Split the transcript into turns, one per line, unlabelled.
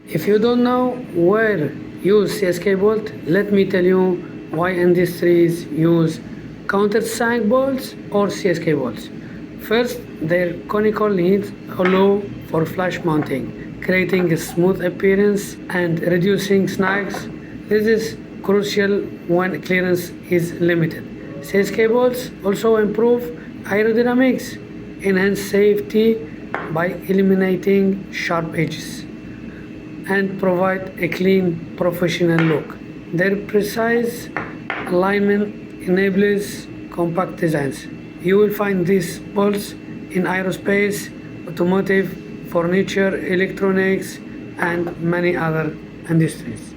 If you don't know where use CSK bolt, let me tell you why industries use countersunk bolts or CSK bolts. First, their conical needs allow for flush mounting, creating a smooth appearance and reducing snags. This is crucial when clearance is limited. CSK bolts also improve aerodynamics, enhance safety by eliminating sharp edges, and provide a clean, professional look. Their precise alignment enables compact designs. You will find these bolts in aerospace, automotive, furniture, electronics, and many other industries.